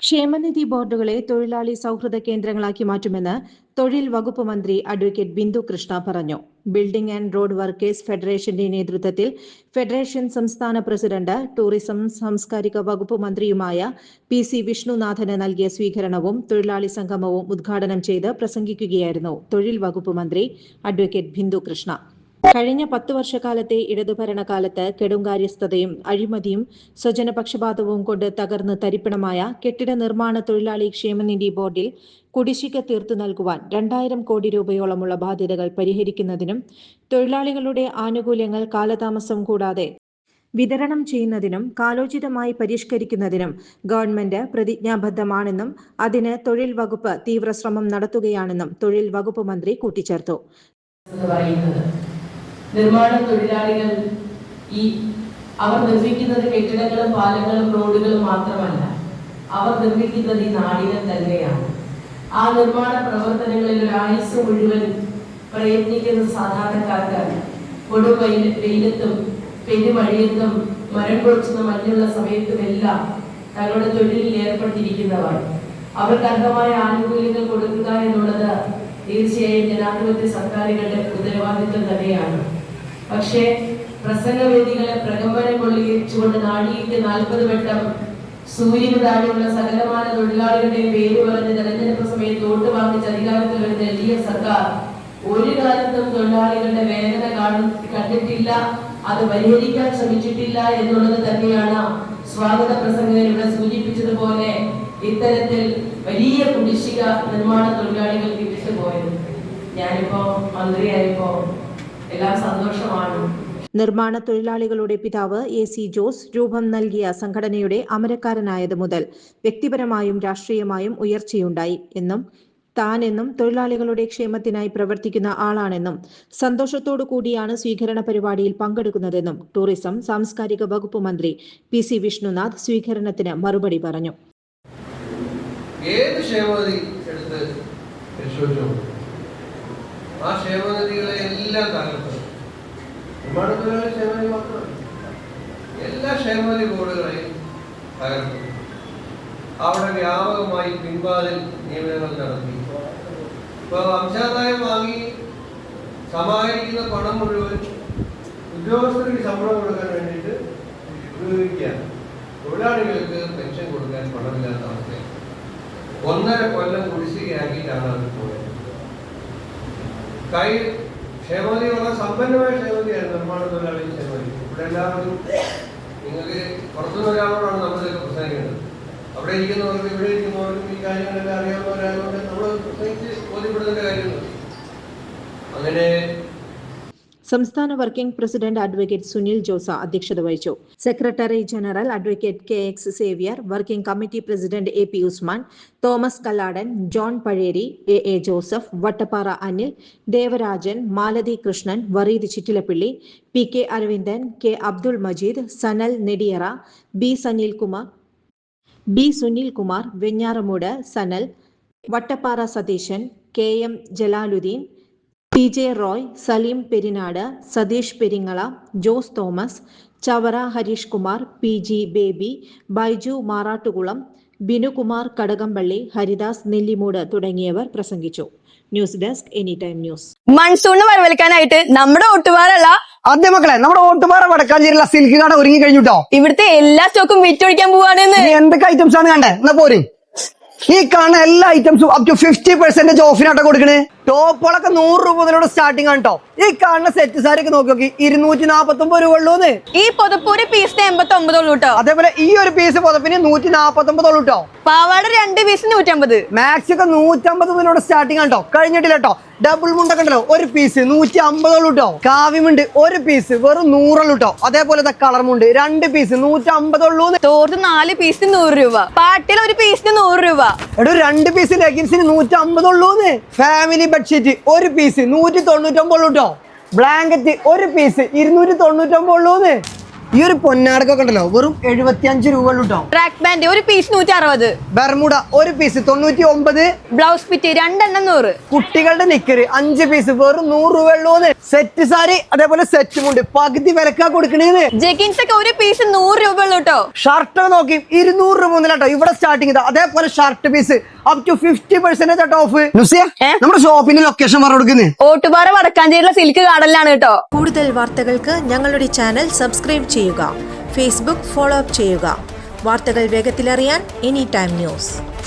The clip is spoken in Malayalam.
ക്ഷേമനിധി ബോർഡുകളെ തൊഴിലാളി സൗഹൃദ കേന്ദ്രങ്ങളാക്കി മാറ്റുമെന്ന് തൊഴിൽ വകുപ്പ് മന്ത്രി അഡ്വക്കേറ്റ് ബിന്ദു കൃഷ്ണ പറഞ്ഞു. ബിൽഡിംഗ് ആൻഡ് റോഡ് വർക്കേഴ്സ് ഫെഡറേഷന്റെ നേതൃത്വത്തിൽ ഫെഡറേഷൻ സംസ്ഥാന പ്രസിഡന്റ് ടൂറിസം സാംസ്കാരിക വകുപ്പ് മന്ത്രിയുമായ PC വിഷ്ണുനാഥന് നൽകിയ സ്വീകരണവും തൊഴിലാളി സംഗമവും ഉദ്ഘാടനം ചെയ്ത് പ്രസംഗിക്കുകയായിരുന്നു തൊഴിൽ വകുപ്പ് മന്ത്രി അഡ്വക്കേറ്റ് ബിന്ദു കൃഷ്ണ. കഴിഞ്ഞ 10 വർഷക്കാലത്തെ ഇടതുഭരണകാലത്ത് കെടുകാര്യസ്ഥതയും അഴിമതിയും സ്വജനപക്ഷപാതവും കൊണ്ട് തകർന്ന് തരിപ്പണമായ കെട്ടിട നിർമ്മാണ തൊഴിലാളി ക്ഷേമനിധി ബോർഡിൽ കുടിശ്ശിക തീർത്തു നൽകുവാൻ 2000 കോടി രൂപയോളമുള്ള ബാധ്യതകൾ പരിഹരിക്കുന്നതിനും തൊഴിലാളികളുടെ ആനുകൂല്യങ്ങൾ കാലതാമസം കൂടാതെ വിതരണം ചെയ്യുന്നതിനും കാലോചിതമായി പരിഷ്കരിക്കുന്നതിനും ഗവൺമെന്റ് പ്രതിജ്ഞാബദ്ധമാണെന്നും അതിന് തൊഴിൽ വകുപ്പ് തീവ്ര ശ്രമം നടത്തുകയാണെന്നും തൊഴിൽ വകുപ്പ് മന്ത്രി കൂട്ടിച്ചേർത്തു. നിർമ്മാണ തൊഴിലാളികൾ അവർ നിർമ്മിക്കുന്നത് കെട്ടിടങ്ങളും പാലങ്ങളും റോഡുകളും മാത്രമല്ല, അവർ നിർമ്മിക്കുന്നത് ഈ നാടിനെ തന്നെയാണ്. ആ നിർമ്മാണ പ്രവർത്തനങ്ങളിൽ ഒരു ആയുസ് മുഴുവൻ പ്രയത്നിക്കുന്ന സാധാരണക്കാർക്കാണ്. കൊടും വെയിലത്തും പെരുമഴയത്തും മരം പൊളിച്ചുന്ന മഞ്ഞുള്ള സമയത്തുമെല്ലാം തങ്ങളുടെ തൊഴിലിൽ ഏർപ്പെട്ടിരിക്കുന്നവർ അവർക്ക് അർഹമായ ആനുകൂല്യങ്ങൾ കൊടുക്കുക എന്നുള്ളത് തീർച്ചയായും ജനാധിപത്യ സർക്കാരുകളുടെ ഉത്തരവാദിത്വം തന്നെയാണ്. പക്ഷേ പ്രസംഗവേദികളെ പ്രകമ്പനം കൊള്ളിച്ചുകൊണ്ട് നാടിയിട്ട് 40 വട്ടം സൂര്യന് താഴെയുള്ള സകലമാന തൊഴിലാളികളുടെ പേര് പറഞ്ഞ് തെരഞ്ഞെടുപ്പ് സമയത്ത് വോട്ട് വാങ്ങിച്ച് അധികാരത്തിൽ വരുന്ന LDF സർക്കാർ ഒരു കാലത്തും തൊഴിലാളികളുടെ വേദന കണ്ടിട്ടില്ല, അത് പരിഹരിക്കാൻ ശ്രമിച്ചിട്ടില്ല എന്നുള്ളത് തന്നെയാണ് സ്വാഗത പ്രസംഗകൻ ഇവിടെ സൂചിപ്പിച്ചതുപോലെ ഇത്തരത്തിൽ വലിയ കുടിശ്ശിക നിർമ്മാണ തൊഴിലാളികൾക്ക് വിട്ടുപോയത്. ഞാനിപ്പോ മന്ത്രിയായപ്പോ എല്ലാം സന്തോഷമാണ്. നിർമ്മാണ തൊഴിലാളികളുടെ പിതാവ് AC ജോസ് രൂപം നൽകിയ സംഘടനയുടെ അമരക്കാരനായത് മുതൽ വ്യക്തിപരമായും രാഷ്ട്രീയമായും ഉയർച്ചയുണ്ടായി എന്നും താനെന്നും തൊഴിലാളികളുടെ ക്ഷേമത്തിനായി പ്രവർത്തിക്കുന്ന ആളാണെന്നും സന്തോഷത്തോടു കൂടിയാണ് സ്വീകരണ പരിപാടിയിൽ പങ്കെടുക്കുന്നതെന്നും ടൂറിസം സാംസ്കാരിക വകുപ്പ് മന്ത്രി PC വിഷ്ണുനാഥ് സ്വീകരണത്തിന് മറുപടി പറഞ്ഞു. ഏത് ക്ഷേമനിധി എടുത്ത് പരിശോധിച്ചു ആ ക്ഷേമനിധികളെ എല്ലാം തകർത്ത് നിർമ്മാണ തൊഴിലാളി ക്ഷേമനിധി മാത്രമല്ല എല്ലാ ക്ഷേമനിധി ബോർഡുകളെയും തകർത്തു. അവിടെ വ്യാപകമായി പിൻവാതിൽ നിയമനങ്ങൾ നടത്തി. ഇപ്പോൾ അംശാദായം വാങ്ങി സമാഹരിക്കുന്ന പണം മുഴുവൻ ഉദ്യോഗസ്ഥർക്ക് ശമ്പളം കൊടുക്കാൻ വേണ്ടിയിട്ട് ഉപയോഗിക്കുകയാണ്. തൊഴിലാളികൾക്ക് പെൻഷൻ കൊടുക്കാൻ പണമില്ലാത്ത അവസ്ഥയാണ്. 1.5 കൊല്ലം കുടിശ്ശികയാക്കിയിട്ടാണ് അത് പോയത്. ക്ഷേമനിധി വളരെ സമ്പന്നമായ ക്ഷേമനിധിയാണ് നിർമ്മാണ തൊഴിലാളി ക്ഷേമനിധി. ഇവിടെ എല്ലാവരും നിങ്ങൾക്ക് പുറത്തുനിന്ന് ഒരാളോടാണ് നമ്മളിതൊക്കെ പ്രസംഗിക്കുന്നത്. അവിടെ ഇരിക്കുന്നവർക്കും ഇവിടെ ഇരിക്കുന്നവർക്കും ഈ കാര്യങ്ങളെല്ലാം അറിയാവുന്നവരായതുകൊണ്ട് നമ്മൾ പ്രസംഗിച്ച് ബോധ്യപ്പെടുത്തേണ്ട കാര്യമുണ്ട്. അങ്ങനെ സംസ്ഥാന working president advocate Sunil Jose അധ്യക്ഷത വഹിച്ചു. Secretary general advocate KX Xavier, working committee president AP Usman, Thomas Kalladan, John Pazheri, AA Joseph, Vattappara Anil, Devarajan, Malathi Krishnan, Vareed Chittilappilly, PK Aravindan, K Abdul Majeed, Sanal Nediyara, B Sunilkumar, Venjaramoodu Sanal, Vattappara Satheesan, KM Jalaluddeen, TJ Roy, Saleem Perinad, Satheesh Peringala, Jose Thomas, Chavara Harish Kumar, PG Baby, Baiju Marattukulam, Binukumar Kadakampally, Haridas Nellimoodu തുടങ്ങിയവർ പ്രസംഗിച്ചു. News desk anytime news. മൺസൂണിന് വരവേൽക്കാനായിട്ട് നമ്മുടെ ഓട്ടുപാറല്ല ആദ്യ മക്കളെ നമ്മുടെ ഓട്ടുപാറ വടക്കാഞ്ചേരിയുള്ള സിൽക്ക് കട ഒരുങ്ങി കഴിഞ്ഞിട്ടോ. ഇവിടുത്തെ എല്ലാ സ്റ്റോക്കും വിറ്റൊഴിക്കാൻ പോവാണെന്ന്. എന്തൊക്കെ ഐറ്റംസ് ആണ് കണ്ടേ? എന്നാ പോരെ, ഈ കാണുന്ന എല്ലാ ഐറ്റംസും അപ് ടു 50% ഓഫിനാട്ടോ കൊടുക്കണേ. ടോപ്പുകളൊക്കെ 100 രൂപ മുതലോട് സ്റ്റാർട്ടിംഗ് ആണ് കേട്ടോ. ഈ കാണുന്ന സെറ്റ് സാരിയൊക്കെ നോക്കി 249 രൂപ ഉള്ളൂന്ന്. ഈ പുതപ്പൂര് പീസിന് 89 ഉള്ളൂ കേട്ടോ. അതേപോലെ ഈ ഒരു പീസ് പുതപ്പിന് 149 ഉള്ളൂ കേട്ടോ. പാവാട 2 പീസിന് 150. മാക്സി ഒക്കെ 150 മുതലോട് സ്റ്റാർട്ടിംഗ് ആണ് കേട്ടോ. കഴിഞ്ഞിട്ടില്ല കേട്ടോ. ഡബിൾ മുണ്ടൊക്കെ ഉണ്ടല്ലോ, ഒരു പീസ് 150 ഉള്ളൂ കേട്ടോ. കാവ്യമുണ്ട് ഒരു പീസ് വെറും 100 ഉള്ളൂ കേട്ടോ. അതേപോലെ കളർമുണ്ട് 2 പീസ് 150 ഉള്ളൂ. തോർത്ത് 4 പീസിന് 100 രൂപ. പാട്ടിൽ ഒരു പീസിന് 100 രൂപ. എടോ 2 പീസ് ലെഗിൻസിന് 150 ഉള്ളൂന്ന്. ഫാമിലി ബെഡ്ഷീറ്റ് ഒരു പീസ് 199 ഉള്ളൂ കേട്ടോ. ബ്ലാങ്കറ്റ് ഒരു പീസ് 299 ഉള്ളൂന്ന്. ഈ ഒരു പൊന്നാടക്കൊക്കെ ഉണ്ടല്ലോ വെറും 75 രൂപ കേട്ടോ. ട്രാക്ക് പാന്റ് ഒരു പീസ് 160. ബർമുഡ ഒരു പീസ് 99. ബ്ലൗസ് പിറ്റ് 2 100. കുട്ടികളുടെ നിക്കറ് 5 പീസ് വെറും 100 രൂപ ഉള്ളൂന്ന്. സെറ്റ് സാരി അതേപോലെ സെറ്റ് മുണ്ട് പകുതി വിലക്കാ കൊടുക്കണേന്ന്. ജെഗിൻസ് ഒക്കെ ഒരു പീസ് 100 രൂപ ഉള്ളൂ കേട്ടോ. ഷർട്ട് നോക്കി 200 രൂപ മുതലാട്ടോ ഇവിടെ സ്റ്റാർട്ടിങ് ഇതാ. അതേപോലെ shirt piece up to 50% off. നമ്മുടെ ഷോപ്പിന്റെ ലൊക്കേഷൻ പറഞ്ഞു കൊടുക്കുന്നത് ഓട്ടുപാറ വടക്കാഞ്ചേരിയിലെ സിൽക്ക് ഗാർഡനിലാണ് കേട്ടോ. കൂടുതൽ വാർത്തകൾക്ക് ഞങ്ങളുടെ ചാനൽ സബ്സ്ക്രൈബ് ചെയ്യുക, ഫേസ്ബുക്ക് ഫോളോ അപ്പ് ചെയ്യുക. വാർത്തകൾ വേഗത്തിലറിയാൻ എനി ടൈം ന്യൂസ്.